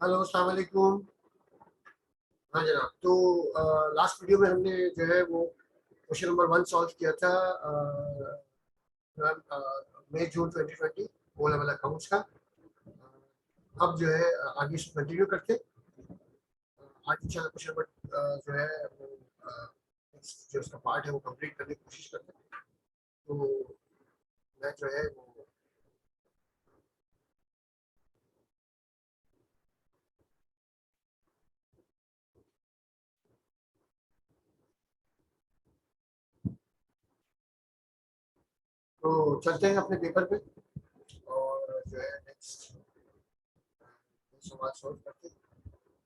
Hello, अस्सलाम वालेकुम। हाँ जनाब, तो लास्ट वीडियो में हमने जो है वो क्वेश्चन नंबर 1 सॉल्व किया था। मई जून 2020 ओ लेवल अकाउंट्स का। अब जो है आगे कंटिन्यू करते आज इंशाल्लाह क्वेश्चन नंबर जो है वो next जो उसका पार्ट है वो कंप्लीट करने की कोशिश करते हैं। तो मैं जो है वो तो चलते हैं अपने पेपर पे और जो है नेक्स्ट सवाल सॉल्व करते हैं।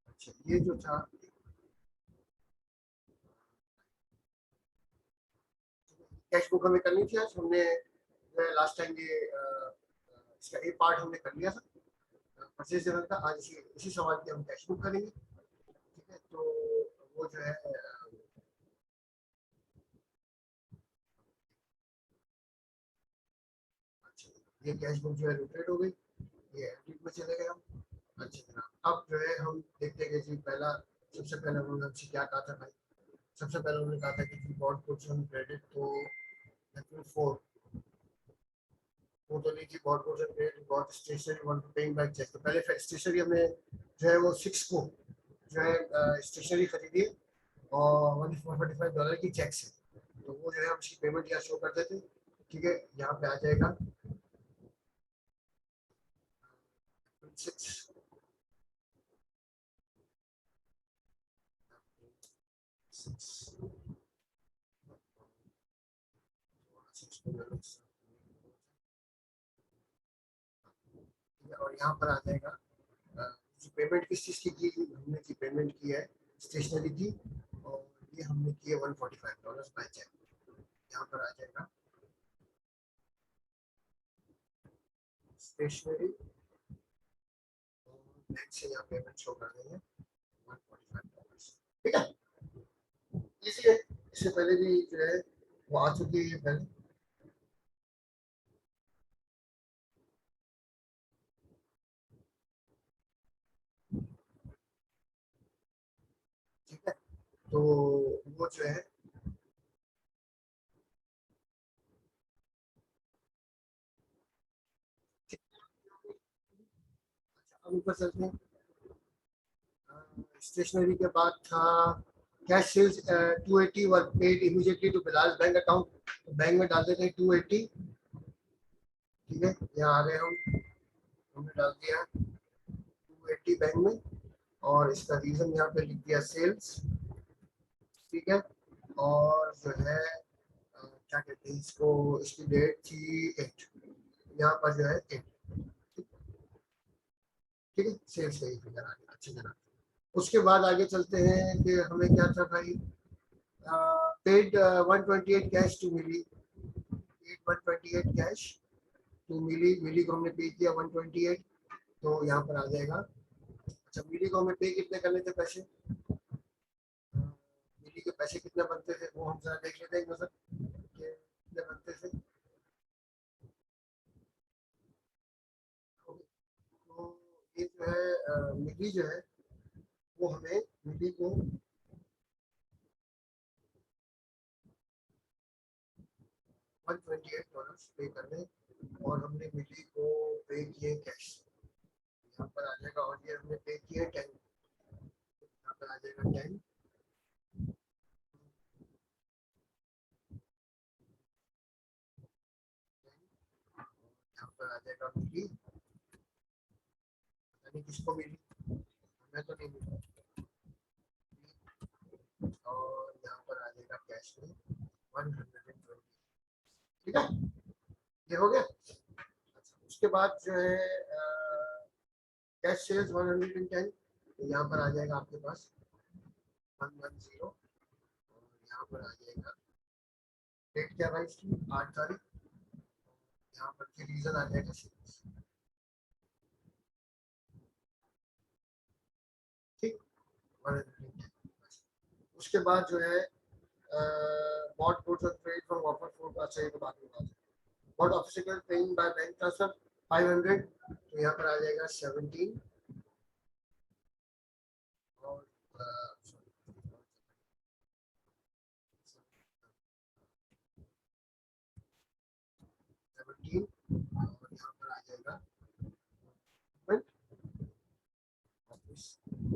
अच्छा, ये जो था कैश बुक हमें करनी थी। आज हमने लास्ट टाइम ये इसका ए पार्ट हमने कर लिया था, परचेज लेवल का। आज इसी सवाल की हम कैश बुक करेंगे। ठीक है, तो वो जो है अच्छा, ये कैश बुक जो है रोटेट हो गई, ये एडिट में चले गए हम। अच्छा जनाब, अब जो है हम देखते हैं कि जी पहला सबसे पहले उन्होंने हमसे क्या कहा था भाई। सबसे पहले उन्होंने कहा था कि जी बॉन्ड पोर्शन क्रेडिट तो फोर वो तो नहीं थी। Bond portion credit bond stationery one paying by cheque. तो पहले स्टेशनरी हमने जो है वो 6 को जो है स्टेशनरी खरीदी है और $145 की चेक से। तो वो जो है हम उसकी पेमेंट यहाँ शो कर देते। ठीक है, यहाँ पे आ जाएगा 6 और यहाँ पर आ जाएगा पेमेंट किस चीज़ की हमने की पेमेंट की है स्टेशनरी की। और ये हमने की है $145 बाय चेक। यहाँ पर आ जाएगा स्टेशनरी और बैंक से यहाँ पेमेंट शो कर देंगे $145। ठीक है, इजी है। इससे पहले भी जो है वो आ चुकी है पहले। ठीक है, तो वो जो है अब ऊपर चलते हैं। स्टेशनरी के बाद था cash sales 280 were paid immediately to Bilal bank account. तो बैंक में डाल देते हैं 280। ठीक है, यहाँ आ गए हम, हमने डाल दिया 280 बैंक में और इसका रीजन यहाँ पे लिख दिया सेल्स। ठीक है, और जो है क्या कहते हैं इसको, इसकी डेट थी 8, यहाँ पर जो है 8। ठीक है, सेल्स का ही फिगर आ गया अच्छी तरह। उसके बाद आगे चलते हैं कि हमें क्या था भाई। Paid 128 cash to Mili. Paid 128 cash to Mili. Mili को हमने पे किया 128। तो यहाँ पर आ जाएगा। अच्छा, मिली को हमें पे कितने करने थे पैसे। मिली के पैसे कितने बनते थे वो हम जरा देख लेते हैं एक नजर कि कितने बनते थे। तो ये जो है मिली जो है वो हमें मिली को $128 पे करने और हमने मिली को पे किए कैश। यहाँ पर आ जाएगा और ये हमने पे किए 10। यहाँ पर आ जाएगा 10। यहाँ पर आ जाएगा मिली, यानी किसको मिली, हमें तो नहीं मिली। और यहाँ पर आ जाएगा कैश में 120। ठीक है, ये हो गया। अच्छा, उसके बाद जो है कैश सेल्स 110। तो यहाँ पर आ जाएगा आपके पास 110 और यहाँ पर आ जाएगा डेट क्या भाई इसकी 8 तारीख। यहाँ पर के रीजन आ जाएगा सेल्स। ठीक, 110। उसके बाद जो है बॉट गुड्स और ट्रेड फ्रॉम ऑफर फूड का चाहिए तो बात होगा। Bought official paying by bank transfer 500। तो यहाँ पर आ जाएगा 17।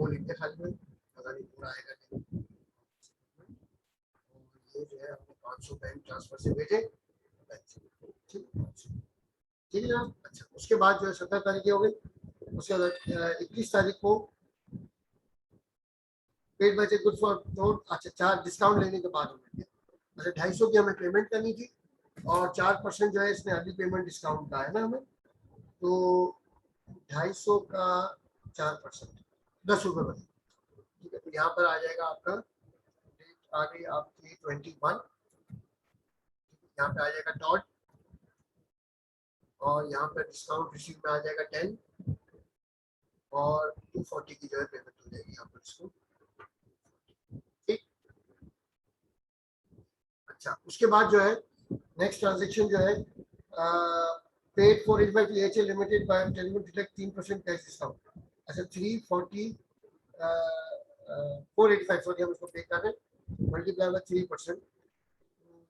वो लिख के खाली में, पता नहीं पूरा आएगा नहीं। और ये जो है हमने 500 बैंक ट्रांसफर से भेजे, ठीक ठीक है जनाब। अच्छा, उसके बाद जो है 17 तारीख हो गई, उसके बाद 21 तारीख को paid by cheque good for note. अच्छा, 4 डिस्काउंट लेने के बाद हमने, अच्छा 250 की हमें पेमेंट करनी थी और 4% जो है इसने अर्ली पेमेंट डिस्काउंट का है ना हमें, तो 250 का 4% 10 रुपये बने, ठीक है। तो यहाँ पर आ जाएगा आपका डेट आ गई आपकी 21, यहाँ पे आ जाएगा डॉट, और यहाँ पर डिस्काउंट रिसीव में आ जाएगा 10 और 240 की जो है पेमेंट हो जाएगी यहाँ पर इसको, ठीक। अच्छा, उसके बाद जो है नेक्स्ट ट्रांजेक्शन जो है paid for is by टीएचएल limited by telephone deduct 3% cash discount. अच्छा 340 485 सॉरी हम इसको पे कर रहे हैं, मल्टीप्लाई बाय 3%,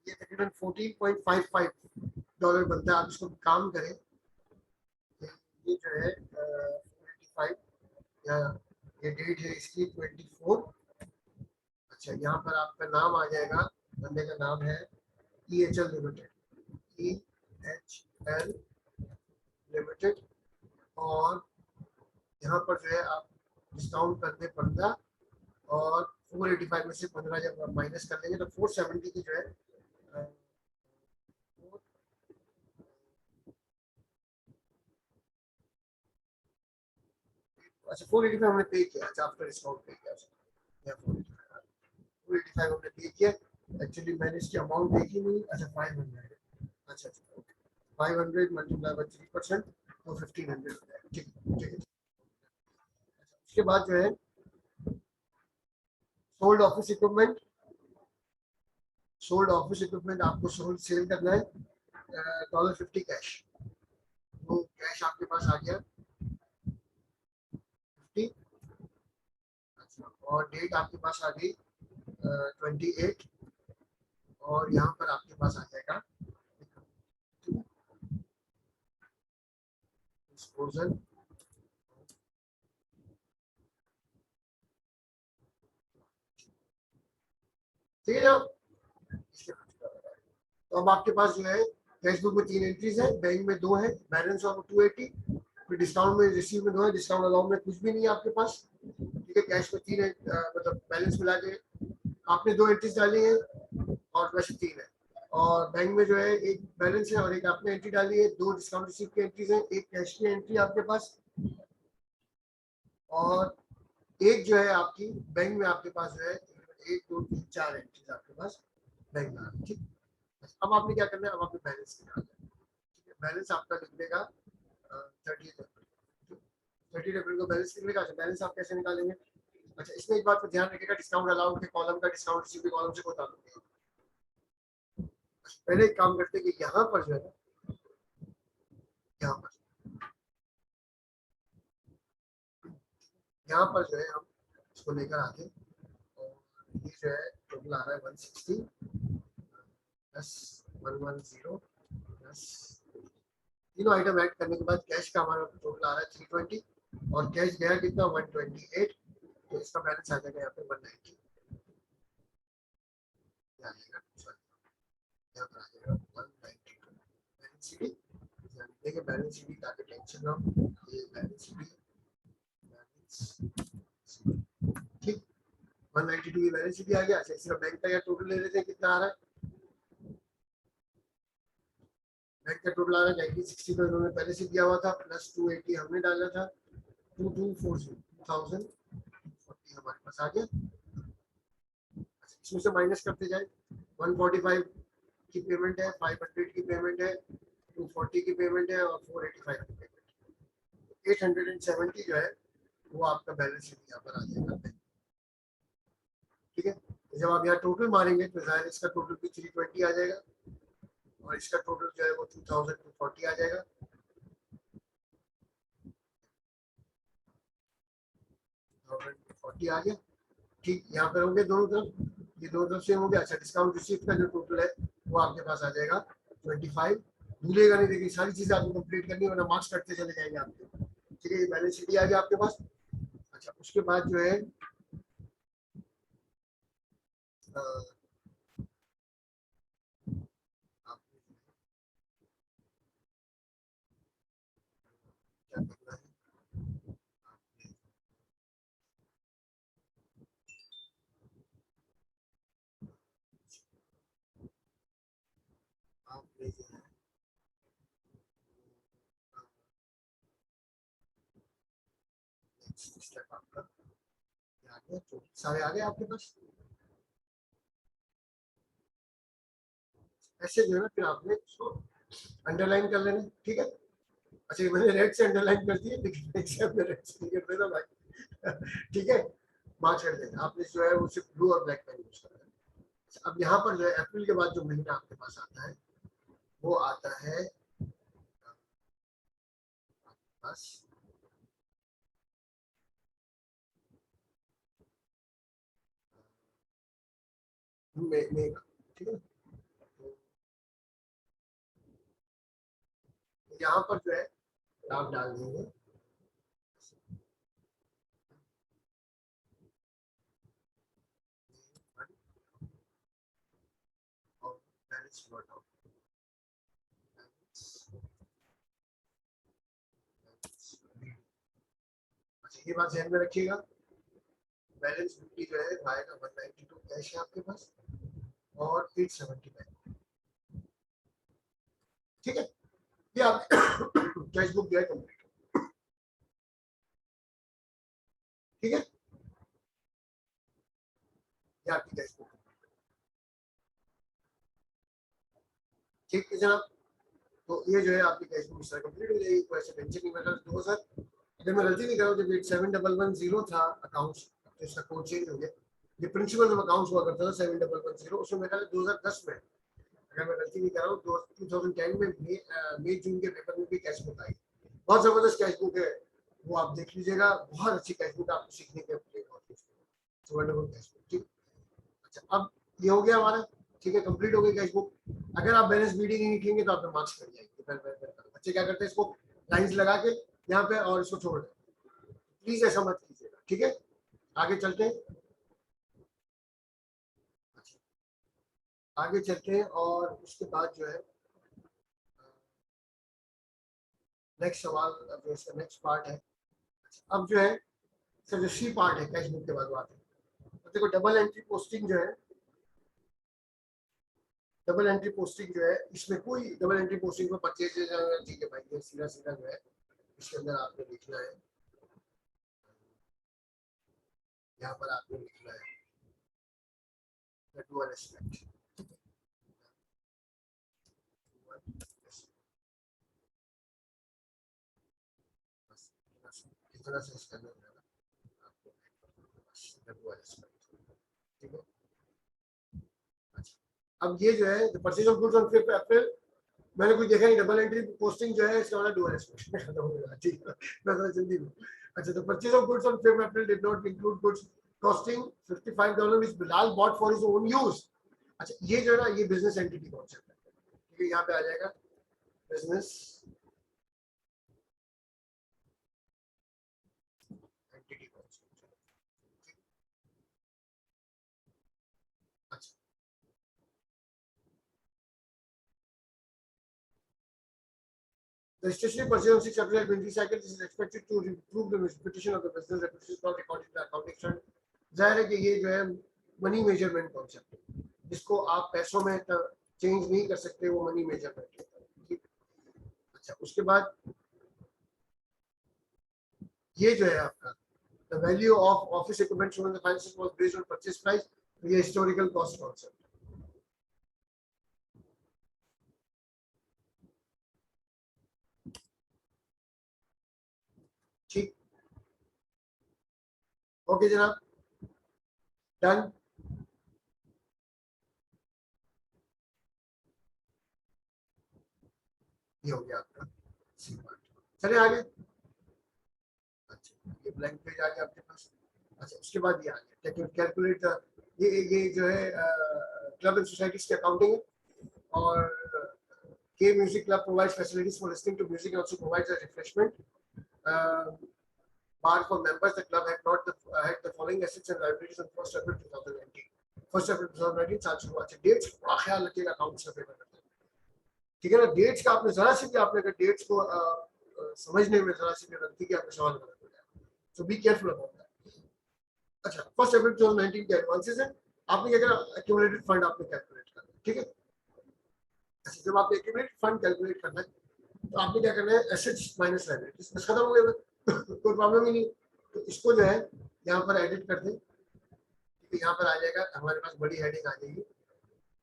ये तकरीबन $14.55 बनता है। आप इसको काम करें, ये जो है 485 या ये डेट है इसकी 24। अच्छा, यहाँ पर आपका नाम आ जाएगा, बंदे का नाम है EHL लिमिटेड, EHL लिमिटेड, और यहाँ पर जो है आप डिस्काउंट कर दे 15 और 485 में से 15 जब माइनस कर देंगे तो 470 की जो है अच्छा 485 हमने पे किया, अच्छा आफ्टर डिस्काउंट पे किया, 485 हमने पे किया। एक्चुअली मैंने इसकी अमाउंट देखी नहीं, अच्छा 500, अच्छा 500 मल्टीप्लाई बाय 3% तो 1500 हो जाएगा, ठीक है। उसके बाद जो है sold office equipment, sold office equipment आपको सोल्ड सेल करना है $50 कैश, तो कैश आपके पास आ गया 50। अच्छा, और डेट आपके पास आ गई 28, और यहाँ पर आपके पास आ जाएगा डिस्पोजल, ठीक है ना। तो अब आपके पास जो है कैश बुक में 3 एंट्रीज है, बैंक में 2 है, बैलेंस ऑफ 280, फिर डिस्काउंट में रिसीव में 2 है, डिस्काउंट अलाउ में कुछ भी नहीं है आपके पास, ठीक है। कैश में 3 है, मतलब बैलेंस मिला के आपने 2 एंट्रीज डाली है और वैसे 3 है, और बैंक में जो है एक बैलेंस है और एक आपने एंट्री डाली है, 2 डिस्काउंट रिसीव की एंट्रीज है, एक कैश की एंट्री आपके पास, और एक जो है आपकी बैंक में आपके पास जो है 1 2 3 4 एंट्रीज आपके पास बैंक में, ठीक। अब आपने क्या करना है, अब आपने बैलेंस निकालना है, ठीक है। बैलेंस आपका लिख देगा 30 अप्रैल को बैलेंस निकलेगा। अच्छा, बैलेंस आप कैसे निकालेंगे, अच्छा इसमें एक बात पर ध्यान रखिएगा, डिस्काउंट अलाउड के कॉलम का डिस्काउंट रिसीव के कॉलम से बता दूंगा। पहले एक काम करते हैं कि यहाँ पर जो है ना, यहाँ पर जो है हम इसको लेकर आते हैं, और ये जो है टोटल आ रहा है 160 प्लस 110 प्लस तीनों आइटम ऐड करने के बाद कैश का हमारा टोटल आ रहा है 320, और कैश गया कितना 128, तो इसका बैलेंस आ जाएगा यहाँ पे 190, यहाँ पर आ जाएगा 192 बैलेंस शीट। देखिए बैलेंस शीट ताकि टेंशन ना हो, ये बैलेंस शीट ठीक 192 की बैलेंस शीट आ गया। अच्छा, इसका बैंक का या टोटल ले लेते हैं, कितना आ रहा है, बैंक का टोटल आ रहा है 1960 तो इन्होंने पहले से दिया हुआ था, प्लस 280 हमने डाला था, 2240 हमारे पास आ गया। इसमें से माइनस करते जाए, 145 की पेमेंट है, 500 की पेमेंट है, 240 की पेमेंट है और 485 की पेमेंट, 870 जो है वो आपका बैलेंस शीट यहाँ पर आ जाएगा, ठीक है। जब आप यहाँ टोटल मारेंगे तो जाहिर इसका टोटल भी 320 आ जाएगा, और इसका टोटल जो है वो 2240 आ जाएगा, 2040 आ गया, ठीक। यहाँ पर होंगे दोनों तरफ, ये दोनों तरफ सेम हो गया। अच्छा, डिस्काउंट रिसीव का जो टोटल है वो आपके पास आ जाएगा 25, भूलेगा नहीं, देखिए सारी चीजें आपको कंप्लीट करनी है वरना मार्क्स कटते चले जाएंगे आपके, ठीक है। ये बैलेंस शीट आ गया आपके पास। अच्छा उसके बाद जो है आपको क्या करना है, आपने जो है स्टेप आपका आ गया, तो सारे आ गए आपके पास। ऐसे जो है ना फिर आपने इसको अंडरलाइन कर लेना, ठीक है। अच्छा ये मैंने रेड से अंडरलाइन कर दिया, लेकिन एग्जाम में रेड से नहीं कर देना भाई ठीक है, मार्च कर देना आपने जो है वो सिर्फ ब्लू और ब्लैक पेन यूज करना है। अब यहाँ पर जो है अप्रैल के बाद जो महीना आपके पास आता है वो आता है बस मई का, ठीक है। तो यहाँ पर जो है आप डाल देंगे और बैलेंस नॉट आउट, अच्छा ये बात ध्यान में रखिएगा, बैलेंस 50 जो है आएगा 192 कैश है आपके पास और 875, ठीक है। ये आप कैश बुक जो है कंप्लीट, ठीक है, ये आपकी कैश बुक, ठीक है जनाब। तो ये जो है आपकी कैश बुक इस तरह कंप्लीट हो जाएगी, कोई ऐसे टेंशन नहीं। मतलब 2000 अगर मैं गलती नहीं कर रहा हूँ, जब 7110 था अकाउंट तो इसका कोड चेंज हो गया। ये प्रिंसिपल अकाउंट हुआ करता था 7110, उसमें मेरा 2010 में, अगर मैं गलती नहीं कर रहा हूँ 2010 में मई जून के पेपर में भी कैश बुक आई, बहुत जबरदस्त कैश बुक है, वो आप देख लीजिएगा, बहुत अच्छी कैश बुक आपको सीखने के लिए वंडरफुल कैश बुक, ठीक। अच्छा अब ये हो गया हमारा, ठीक है, कंप्लीट हो गई कैश बुक। अगर आप बैलेंस बीडी नहीं लिखेंगे तो आपके मार्क्स कट जाएंगे। बच्चे क्या करते हैं इसको लाइंस लगा के यहाँ पे और इसको छोड़ दें, प्लीज ऐसा मत कीजिएगा, ठीक है। आगे चलते हैं, आगे चलते हैं और उसके बाद जो है नेक्स्ट सवाल, जो इसका नेक्स्ट पार्ट है। अब जो है सर जो सी पार्ट है कैश बुक के बाद बात है, तो देखो डबल एंट्री पोस्टिंग जो है, डबल एंट्री पोस्टिंग जो है इसमें कोई डबल एंट्री पोस्टिंग में परचेज, ठीक है भाई, ये सीधा सीधा जो है इसके अंदर आपने लिखना है, यहाँ पर आपने लिखना है डुअल एस्पेक्ट, इतना से इसके अंदर आपको डुअल एस्पेक्ट, ठीक है। अच्छा अब ये जो है परचेज ऑफ गुड्स ऑन 5 अप्रैल, मैंने कुछ देखा नहीं, डबल एंट्री पोस्टिंग जो है इसका मतलब डुअल एस्पेक्ट में खत्म हो गया, ठीक है, मैं थोड़ा जल्दी में। अच्छा तो purchase of goods on 5 April did not include goods costing $55 which Bilal bought for his own use. अच्छा ये जो है ना ये बिजनेस एंटिटी कॉन्सेप्ट है, ठीक है, यहाँ पे आ जाएगा बिजनेस एंटिटी कॉन्सेप्ट। अच्छा the statutory purchase of 6 April 20 cycle is expected to improve the reputation of the business reputation not recorded in the accounting standard। जाहिर है कि ये जो है मनी मेजरमेंट कॉन्सेप्ट है, जिसको आप पैसों में चेंज नहीं कर सकते, वो मनी मेजरमेंट है, ठीक। अच्छा उसके बाद ये जो है आपका the value of office equipment shown in the financial was based on purchase price, ये हिस्टोरिकल कॉस्ट कॉन्सेप्ट, ठीक। ओके जनाब, डन, ये हो गया आपका सी पार्ट। चलिए आगे। अच्छा ये ब्लैंक पेज आ गया आपके पास। अच्छा उसके बाद ये आ गया कैलकुलेट, ये जो है क्लब एंड सोसाइटीज की अकाउंटिंग है, और के music club provides facilities for listening to music and also provides a refreshment. bar for members, the club had not had the following assets and liabilities on 1st April 2019. 1st April 2019 साल शुरू हुआ। Dates पूरा ख्याल रखिएगा accounts का paper करते हैं, ठीक है ना। डेट्स का आपने जरा सी भी आपने अगर डेट्स को समझने में जरा सी भी गलती की आपका सवाल गलत हो जाएगा, सो बी केयरफुल अबाउट दैट। अच्छा, 1st April 2019 के एडवांसेस है, आपने क्या करना, एक्यूमुलेटेड फंड आपने कैलकुलेट करना है, ठीक है। अच्छा, जब आपने एक्यूमुलेटेड फंड कैलकुलेट करना है तो आपने क्या करना है, एसेट्स माइनस लायबिलिटीज, बस खत्म हो गया, कोई प्रॉब्लम ही नहीं। तो इसको जो है यहाँ पर एडिट कर दें, यहाँ पर आ जाएगा हमारे पास बड़ी हेडिंग आ जाएगी,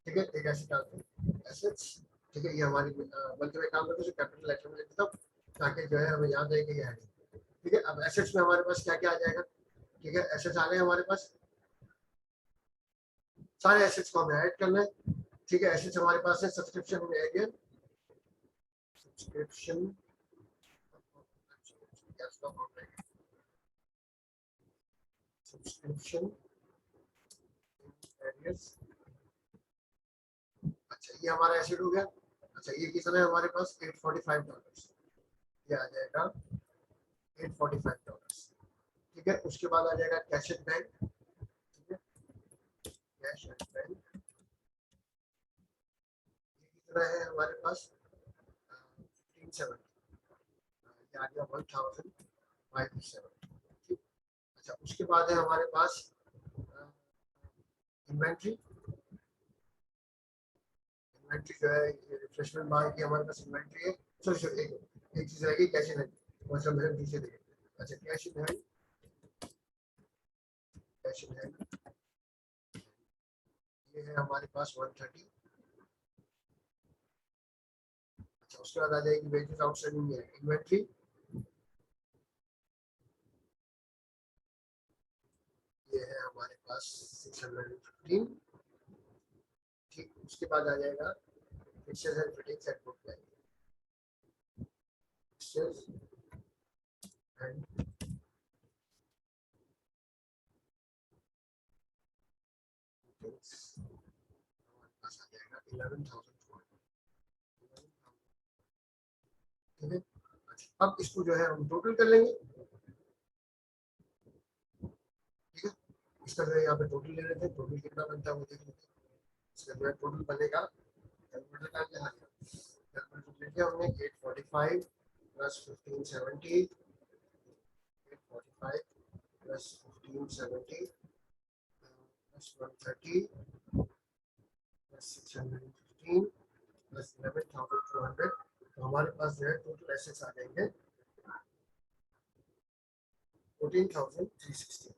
ठीक है। एक ऐसे डालते हैं एसेट्स, ठीक है। ये हमारी बल्कि मैं काम करता हूँ कैपिटल लेटर में लिख देता हूँ ताकि जो है हमें याद रहे कि ये हेडिंग, ठीक है। अब एसेट्स में हमारे पास क्या क्या आ जाएगा, ठीक है। एसेट्स आ गए हमारे पास, सारे एसेट्स को हमें ऐड करना है, ठीक है। एसेट्स हमारे पास है, सब्सक्रिप्शन में है, सब्सक्रिप्शन सब्सक्रिप्शन एरियर्स। अच्छा, ये हमारा एसेट हो गया। अच्छा, ये कितना है हमारे पास, $845, ये आ जाएगा $845, ठीक है। उसके बाद आ जाएगा कैश एट बैंक, ठीक है। कैश एट बैंक कितना है हमारे पास, 1570, ये आ गया 1557, ठीक। अच्छा, उसके बाद है हमारे पास इन्वेंट्री। इन्वेंट्री जो है रिफ्रेशमेंट बार की हमारे पास इन्वेंट्री है। सॉरी एक चीज रहेगी, कैश इन हैंड, वो सब मेरे पीछे देखें। अच्छा, cash in hand, cash in hand ये है हमारे पास 130। अच्छा, उसके बाद आ जाएगी वेजेस आउटस्टैंडिंग में इन्वेंट्री, ये है हमारे पास 615, ठीक। उसके बाद आ जाएगा fixtures and fittings at book value, fixtures and fittings हमारे पास आ जाएगा 11,400, ठीक है। अच्छा, अब इसको जो है हम टोटल कर लेंगे, ठीक है। इसका जो है यहाँ पे टोटल ले लेते हैं, टोटल कितना बनता है वो देख लेते हैं। इसका जो है टोटल बनेगा, कैलकुलेटर का क्या है, कैलकुलेटर लेके हमने 845 plus 1570, 845 plus 1570 plus 130 plus 615 plus 11,200, तो हमारे पास जो है टोटल एसेट्स आ जाएंगे 14,360,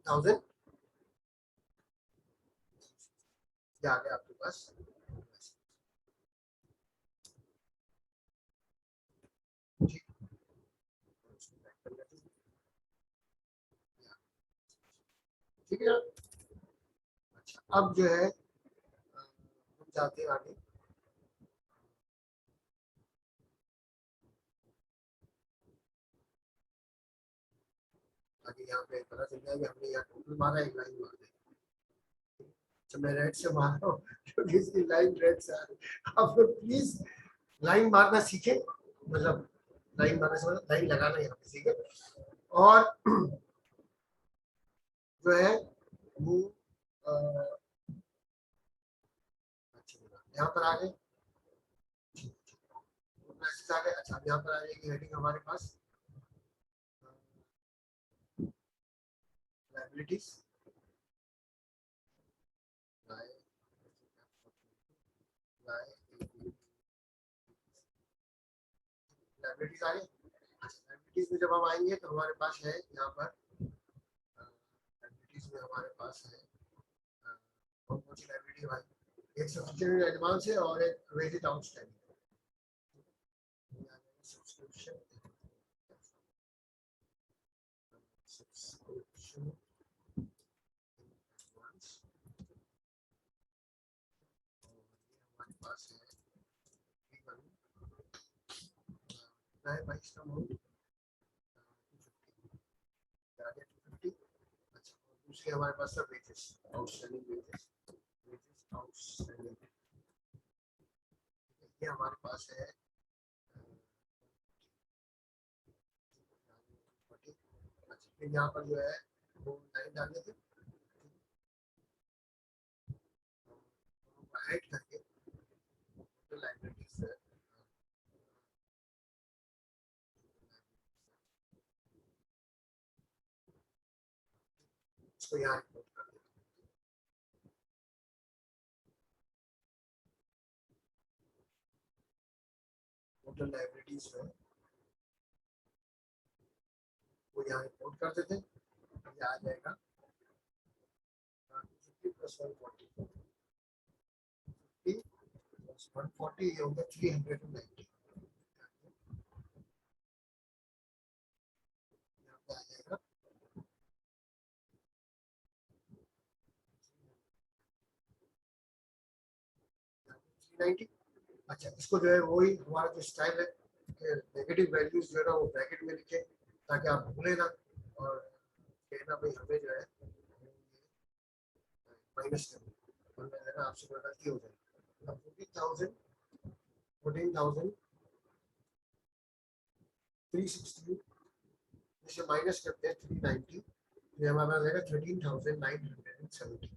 14,000 ये आ गया आपके पास, ठीक। ठीक है। अच्छा, अब जो है हम जाते हैं आगे, आगे यहाँ पे पता चल जाएगा हमने यहाँ टोटल मारा, एक लाइन मार दी। अच्छा, मैं रेड से मार रहा हूँ क्योंकि इसकी लाइन रेड से आ रही है। आप लोग प्लीज लाइन मारना सीखें, मतलब लाइन मारने से मतलब लाइन लगाना यहाँ पे सीखें, और जो है वो यहाँ पर आ गए, मैसेज आ गए। अच्छा, अब यहाँ पर आ जाएगी हेडिंग हमारे पास लायबिलिटीज, लायबिलिटीज आ गई। लायबिलिटीज में जब हम आएंगे तो हमारे पास है यहाँ पर, लायबिलिटीज में हमारे पास है कौन कौन सी लायबिलिटी भाई, एक सब्सक्रिप्शन एडवांस है और एक wages outstanding, subscription subscription advance, हमारे पास है भाई इसका अमाउंट 250। अच्छा, दूसरी हमारे पास है वेजेस आउटस्टैंडिंग, वेजेस आउटस्टैंडिंग, ये हमारे पास है 40। अच्छा, फिर यहाँ पर जो है वो लाइन डालने थे, ऐड करके तो लाइब्रेरीज इसको यहाँ इंपोर्ट कर देते हैं। टोटल लाइब्रेरीज जो है वो यहाँ इंपोर्ट कर देते हैं, ये आ जाएगा 50 प्लस 140, ये होगा 390। यहाँ पे आ जाएगा 390। अच्छा, इसको जो है वही हमारा जो स्टाइल है कि नेगेटिव वैल्यूज जो है ना वो ब्रैकेट में लिखे ताकि आप भूले ना, और कहना भाई हमें जो है माइनस करना, वरना है ना आपसे कोई गलती हो जाएगी। अब 14,360 इसे माइनस करते हैं 390, ये हमारा पास आएगा 13,970।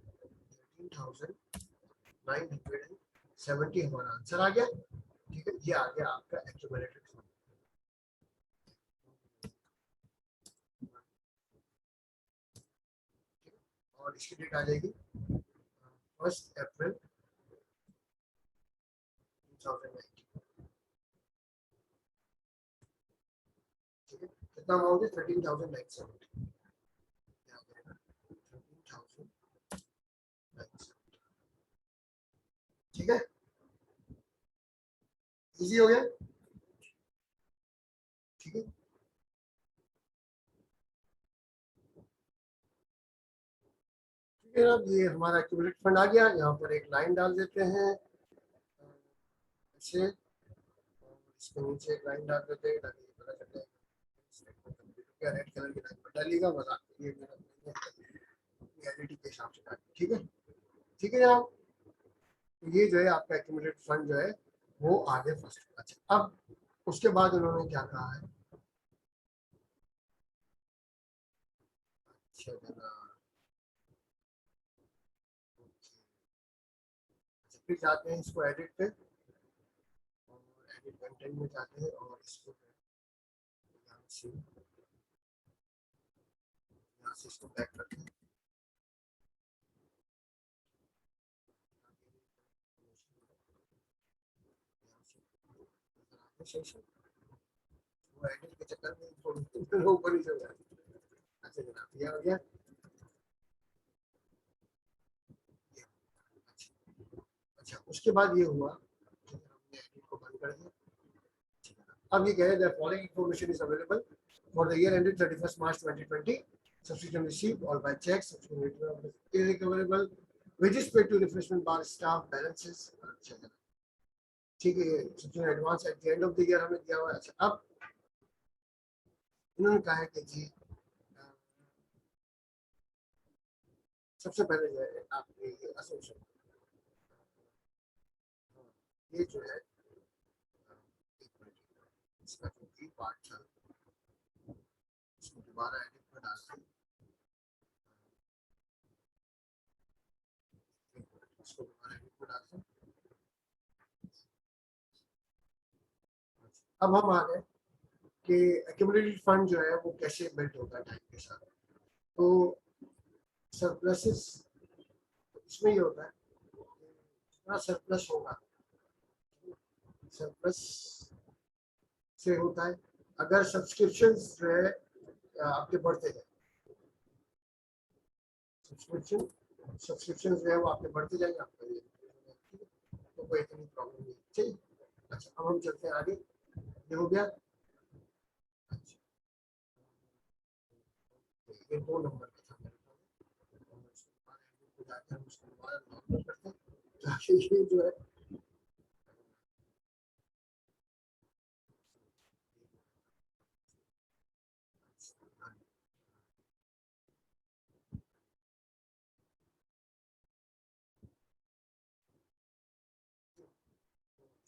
13,970 हमारा आंसर आ गया। ठीक है, ये आ गया आपका एक्यूमुलेटेड फंड। और इसकी डेट आ जाएगी 1 अप्रैल 2019। ठीक है, कितना अमाउंट है 13,970। 13,970। ठीक है, इजी हो गया। ठीक है, ठीक है, अब ये हमारा एक्यूमुलेटेड फंड आ गया। यहाँ पर एक लाइन डाल देते हैं ऐसे, इसके नीचे एक लाइन डाल देते हैं ताकि पता चल जाए क्या रेड कलर की लाइन पर डालिएगा, मजाक ये मेरा रियलिटी के हिसाब से डालिए। ठीक है, ठीक है जनाब, ये जो है आपका एक्यूमुलेटेड फंड जो है वो आगे फर्स्ट। अच्छा, अब उसके बाद उन्होंने क्या कहा है, अच्छा जनाब, अच्छा, फिर जाते हैं इसको एडिट पे, और एडिट कंटेंट में जाते हैं और इसको यहाँ से इसको बैक करते हैं। वो एडिट के चक्कर में ऊपर ही चल जाए। अच्छा जनाब, ये हो गया। अच्छा, अच्छा, उसके बाद ये हुआ कि हमने एडिट को बंद कर दिया। अब ये कह रहे हैं following information is available for the year ended 31 March 2020, subscription received or by check, subscription is available, wages paid to refreshment bar staff balances। अच्छा, ठीक है, सबसे advance at the end of the year हमें दिया हुआ है। अच्छा, अब इन्होंने कहा है कि जी सबसे पहले जो है आपने ये असम्पशन, ये जो है इसका जो भी पार्ट था इसको दोबारा एडिट में डालते हैं, इसको दोबारा एडिट में डालते हैं। अब हम आ गए कि एक्यूमुलेटेड फंड जो है वो कैसे बिल्ड होता है टाइम के साथ। तो सरप्लसेस इसमें ये होता है, जितना सरप्लस होगा, सरप्लस से होता है अगर सब्सक्रिप्शन जो है आपके बढ़ते जाए, सब्सक्रिप्शन सब्सक्रिप्शन जो है वो आपके बढ़ते जाएंगे, आपका ये तो कोई इतनी प्रॉब्लम नहीं। ठीक, अच्छा, अब हम चलते हैं आगे। ये हो गया। अच्छा, ये 2 नंबर का था मेरे को, जाके हम उसको दोबारा नॉर्मल करते हैं ताकि ये जो है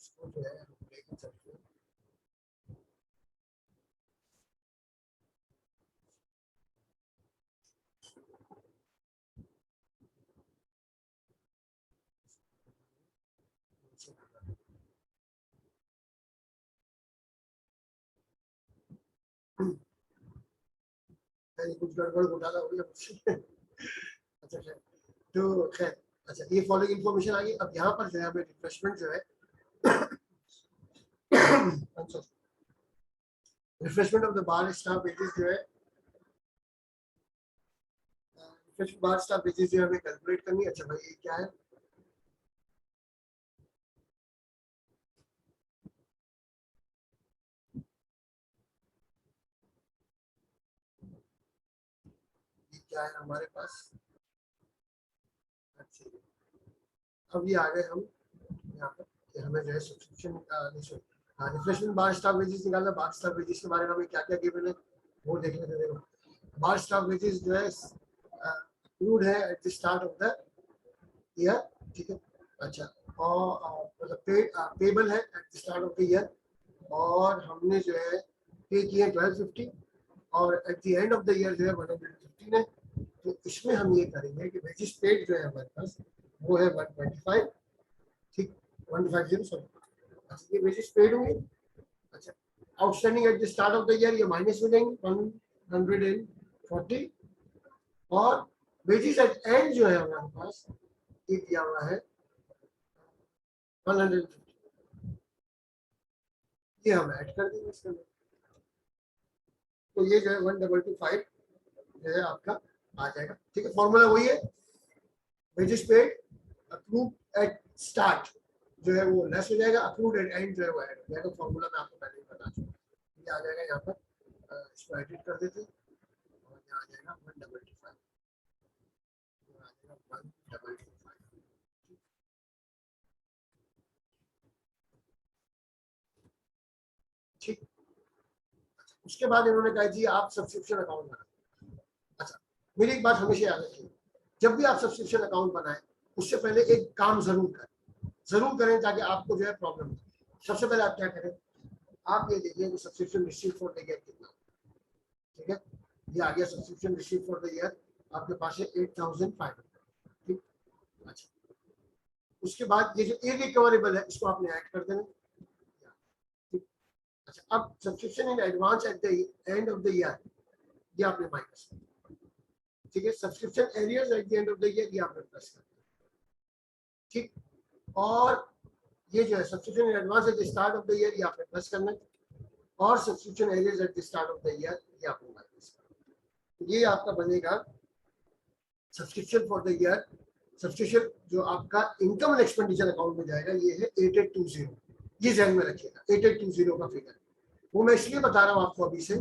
इसको जो है हम लेके चलते हैं। कुछ गड़बड़ घोटाला हो गया मुझसे। अच्छा खैर, तो खैर अच्छा ये फॉलोइंग इन्फॉर्मेशन आ गई। अब यहाँ पर जो है हमें रिफ्रेशमेंट जो है refreshment of the bar staff wages जो है रिफ्रेशमेंट बार स्टाफ वेजेस जो है हमें कैलकुलेट करनी है। अच्छा भाई ये क्या है? ये क्या है हमारे पास? अच्छा अब ये आ गए हम यहाँ पर कि हमें जो है सब्सक्रिप्शन रिफ्रेशमेंट बार स्टाफ वेजेस निकालना। बार स्टाफ वेजेस के बारे में हमें क्या क्या गिवन है वो देख लेते हैं। देखो बार स्टाफ वेजेस जो है अप्रूव्ड है at the start of the year, ठीक है। अच्छा और मतलब पेबल है at the start of the year, और हमने जो है पे किए 1250 और at the end of the year जो है 115 है। तो इसमें हम ये करेंगे कि वेजेस पेड जो है हमारे पास वो है 125, ठीक 150 सॉरी। अच्छा ये वेजेस पेड होंगे। अच्छा outstanding at the start of the year ये माइनस में देंगे 140, और वेजेस एट एंड जो है हमारे पास ये दिया हुआ है 150, ये हम ऐड कर देंगे इसके अंदर। तो ये जो है 1225 जो है आपका आ जाएगा, ठीक है। फॉर्मूला वही है, wages paid approve at start जो है वो लेस हो जाएगा, अप्रूव एट एंड जो है वो ऐड हो जाएगा। फॉर्मूला मैं आपको पहले ही बता चुका हूँ। ये आ जाएगा यहाँ पर, इसको एडिट कर देते हैं और यहाँ आ जाएगा 125, आ जाएगा 125, ठीक। उसके बाद इन्होंने कहा जी आप सब्सक्रिप्शन अकाउंट बनाए। अच्छा मेरी एक बात हमेशा याद रखिए, जब भी आप सब्सक्रिप्शन अकाउंट बनाएं उससे पहले एक काम जरूर करें ताकि आपको जो है प्रॉब्लम हो। सबसे पहले आप क्या करें, आप ये देखिए कि subscription receive for the year कितना, ठीक है। ये आ गया subscription receive for the year, आपके पास है 8500, ठीक। अच्छा उसके बाद ये जो इरिकवरेबल है इसको आपने ऐड कर देना, ठीक। अच्छा अब subscription in advance at the end of the year ये आपने माइनस, ठीक है। Subscription arrears at the end of the year ये आपने प्लस कर, ठीक। और ये जो है subscription in advance at the start of the year ये आपने प्लस करना है, और subscription arrears at the start of the year ये आपने माइनस करना है। ये आपका बनेगा subscription for the year. Subscription जो आपका इनकम एंड एक्सपेंडिचर अकाउंट में जाएगा ये है 8820, ये ध्यान में रखिएगा 8820 का फिगर। वो मैं इसलिए बता रहा हूँ आपको अभी से,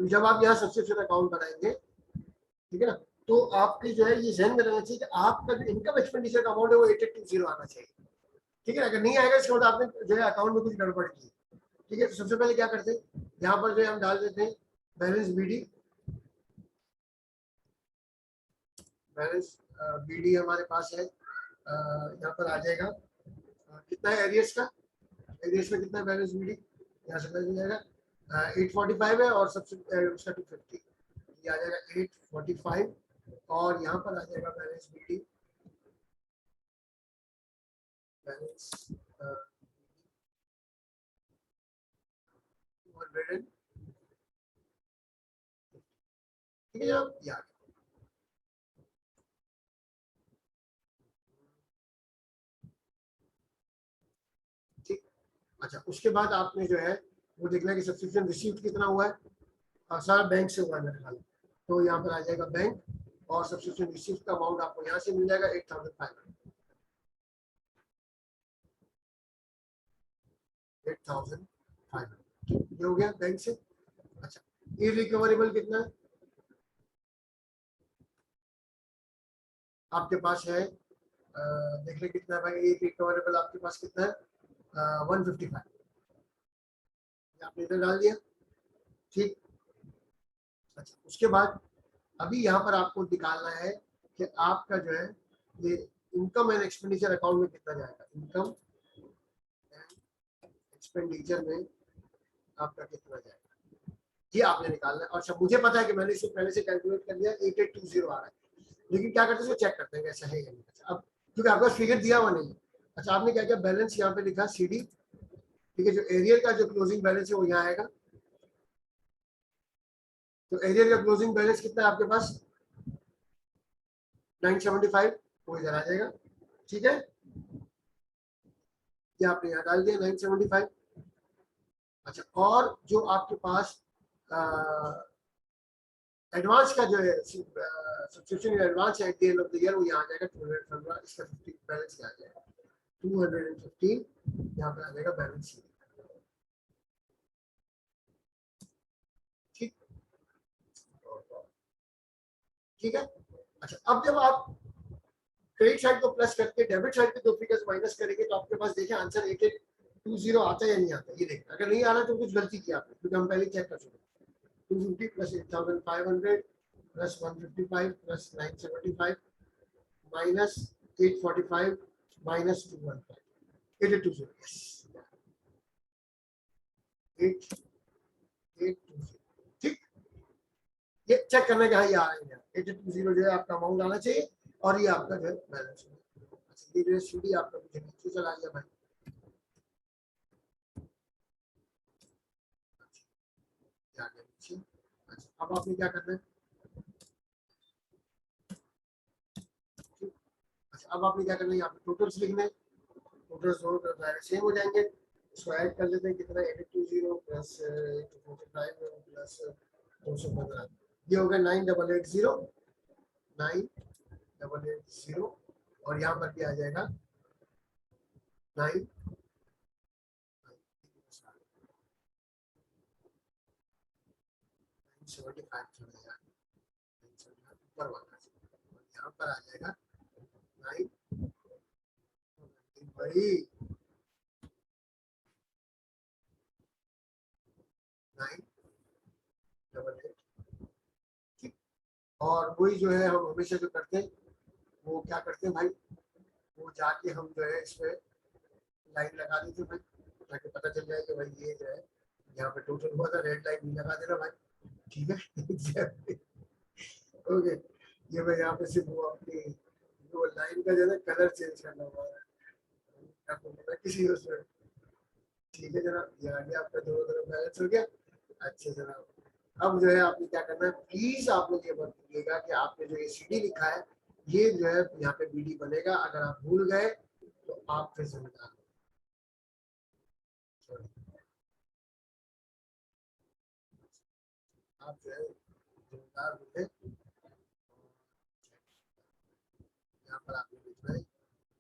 जब आप यहाँ सब्सक्रिप्शन अकाउंट बनाएंगे, ठीक है ना, तो आपके जो है ये ध्यान में रहना चाहिए कि आपका जो इनकम एक्सपेंडिचर का अमाउंट है वो 8820 आना चाहिए, ठीक है। अगर नहीं आएगा इसका मतलब आपने जो है अकाउंट में कुछ गड़बड़ की, ठीक है। तो सबसे पहले क्या करते हैं, यहाँ पर जो है हम डाल देते हैं बैलेंस बीडी। बैलेंस बीडी हमारे पास है, यहाँ पर आ जाएगा कितना है एरियस का, एरियस में कितना बैलेंस बीडी यहाँ से मिल जाएगा 845 है, और सबसे उसका 250 ये आ जाएगा 845, और यहाँ पर आ जाएगा बैलेंस बीडी, बैलेंस 200, ठीक है जनाब ये आ गया, ठीक। अच्छा उसके बाद आपने जो है वो देखना है कि सब्सक्रिप्शन रिसीव्ड कितना हुआ है, सारा बैंक से हुआ है मेरे ख्याल में। तो यहाँ पर आ जाएगा बैंक, और सब्सक्रिप्शन रिसीव का अमाउंट आपको यहाँ से मिल जाएगा 8500, 8500 ये हो गया बैंक से। अच्छा इरिकवरेबल कितना है आपके पास है, देख ले कितना है भाई, इरिकवरेबल आपके पास कितना है 155, आपने इधर डाल दिया, ठीक। अच्छा उसके बाद अभी यहाँ पर आपको निकालना है कि आपका जो है ये इनकम एंड एक्सपेंडिचर अकाउंट में कितना जाएगा, इनकम एक्सपेंडिचर में आपका कितना जाएगा ये आपने निकालना है। और अच्छा मुझे पता है कि मैंने इसको पहले से कैलकुलेट कर लिया 8820 आ रहा है, लेकिन क्या करते हैं चेक करते हैं कैसा है या नहीं। अच्छा अब क्योंकि आपका फिगर दिया हुआ नहीं है, अच्छा आपने क्या किया बैलेंस यहाँ पे लिखा CD, ठीक है, जो एरियर का जो क्लोजिंग बैलेंस है वो यहाँ आएगा। तो एरियर का क्लोजिंग बैलेंस कितना है आपके पास 975, वो इधर आ जाएगा, ठीक है, ये आपने यहाँ डाल दिया 975। अच्छा और जो आपके पास एडवांस का जो है सब्सक्रिप्शन एडवांस है at the end of the year वो यहाँ आ जाएगा 215, इसका 50 बैलेंस क्या आ जाएगा 215, यहाँ पे आ जाएगा बैलेंस शीट, ठीक ठीक है। अच्छा अब जब आप क्रेडिट साइड को प्लस करके डेबिट साइड के दो फिगर्स माइनस करेंगे तो आपके पास देखिए आंसर 8820 आता है या नहीं आता, ये देखना, अगर नहीं आ रहा तो कुछ गलती की आपने, क्योंकि हम पहले चेक कर चुके 250 plus 8500 plus 155 plus 975 minus 845 minus 215, 8820, yes 8820, ठीक, ये चेक करने का है, ये आ रहा है 8820 जो है आपका अमाउंट आना चाहिए और ये आपका जो है बैलेंस है। अच्छा ये जो है सीडी आपका मुझे नीचे चला गया भाई, आ गया नीचे। अच्छा अब आपने क्या करना है, अच्छा अब आपने क्या करना है, यहाँ पे टोटल्स लिखना है, टोटल्स दोनों तरफ डायरेक्ट सेम हो जाएंगे, इसको ऐड कर लेते हैं कितना 8820 प्लस 245 प्लस 215, ये हो गया 9880, 9880, और यहाँ पर भी आ जाएगा 9 75 चला जाएगा, ऊपर वाला यहाँ पर आ जाएगा 9 भाई 988, ठीक। और वही जो है हम हमेशा जो करते हैं वो क्या करते हैं भाई, वो जाके हम जो है इसमें लाइन लगा देते भाई, ताकि पता चल जाए कि भाई ये जो है यहाँ पे टोटल हुआ था, रेड लाइन भी लगा देना भाई, ठीक है ओके। ये मैं यहाँ पे सिर्फ वो अपनी वो लाइन का जो है कलर चेंज करना हुआ है किसी उसमें, ठीक है जनाब, ये आ गया आपका दोनों तरफ बैलेंस हो गया। अच्छा जनाब अब जो है आपने क्या करना है, प्लीज आप लोग ये मत भूलिएगा कि आपने जो ये CD लिखा है ये जो है यहाँ पे BD बनेगा, अगर आप भूल गए तो आप फिर जिम्मेदार, आप जो है जिम्मेदार होंगे। यहाँ पर आपने लिखना है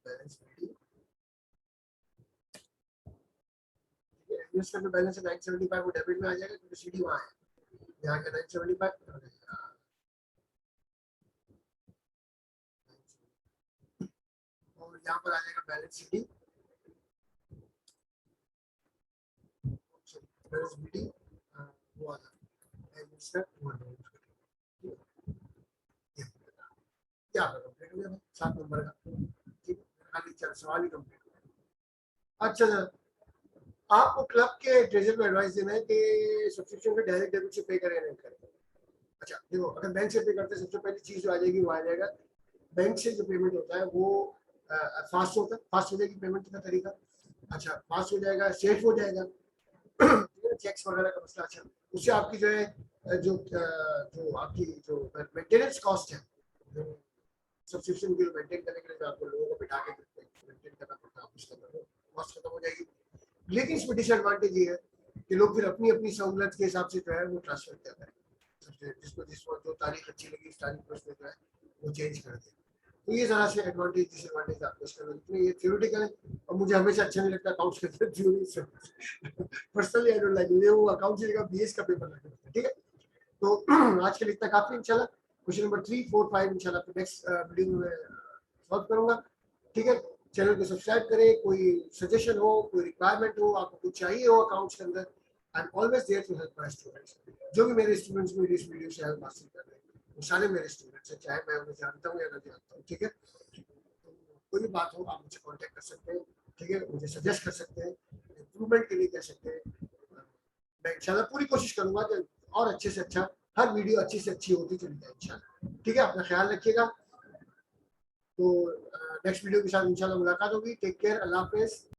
बैलेंस BD, इन्वेस्टमेंट में बैलेंस है 975, वो डेबिट में आ जाएगा क्योंकि CD वहाँ है, यहाँ का 975 और यहाँ पर आ जाएगा बैलेंस CD, बैलेंस BD वो आ जाएगा इन्वेस्टमेंट 200, क्या कंप्लीट हो गया 7 नंबर का, ठीक है, खाली चल सवाल ही कंप्लीट हो गया। अच्छा सर आपको क्लब के ट्रेजर को एडवाइस देना है कि सब्सक्रिप्शन को डायरेक्ट डेबिट से पे करें या नहीं करें। अच्छा देखो अगर बैंक से पे करते हैं सबसे पहली चीज जो आ जाएगी वो आ जाएगा, बैंक से जो पेमेंट होता है वो फास्ट होता है, फास्ट हो जाएगी पेमेंट का तरीका, अच्छा फास्ट हो जाएगा, सेफ हो जाएगा चेक्स वगैरह का मसला, अच्छा उससे आपकी जो है जो आपकी जो मेंटेनेंस कॉस्ट है, सब्सक्रिप्शन बिल मेंटेन करने के लिए जो आपको लोगों को बिठा के मेंटेन करना पड़ता है, उसका कॉस्ट खत्म हो जाएगी। लेकिन इसमें डिसएडवांटेज ये है कि लोग फिर अपनी अपनी सहूलत के हिसाब से जो है वो ट्रांसफर कर दें, जिसको जो तारीख अच्छी लगी इस तारीख पर उसमें जो है वो चेंज कर दें, तो ये जरा से एडवांटेज डिसएडवांटेज आपको इसका मिलता है। ये थ्योरेटिकल है और मुझे हमेशा अच्छा नहीं लगता अकाउंट्स के अंदर theory, personally I don't like, मुझे वो अकाउंट्स का BS का पेपर लगता है, ठीक है। तो आज के लिए इतना काफी, इंशाल्लाह क्वेश्चन नंबर 3, 4, 5 इंशाल्लाह नेक्स्ट वीडियो में सॉल्व करूंगा, ठीक है। चैनल को सब्सक्राइब करें, कोई सजेशन हो, कोई रिक्वायरमेंट हो, आपको कुछ चाहिए हो अकाउंट्स के अंदर, I am always there to help my students. जो भी मेरे स्टूडेंट्स मेरी इस वीडियो से हेल्प हासिल कर रहे हैं वो सारे मेरे स्टूडेंट्स हैं, चाहे मैं उन्हें जानता हूँ या नहीं जानता हूँ, ठीक है। तो कोई भी बात हो आप मुझे कांटेक्ट कर सकते हैं, ठीक है, मुझे सजेस्ट कर सकते हैं, इम्प्रूव इम्प्रूवमेंट के लिए कह सकते हैं। मैं इंशाल्लाह पूरी कोशिश करूंगा कि और अच्छे से अच्छा हर वीडियो अच्छी से अच्छी होती चली जाए इंशाल्लाह। ठीक है, अपना ख्याल रखिएगा। तो नेक्स्ट वीडियो के साथ इंशाल्लाह मुलाकात होगी। टेक केयर, अल्लाह हाफिज।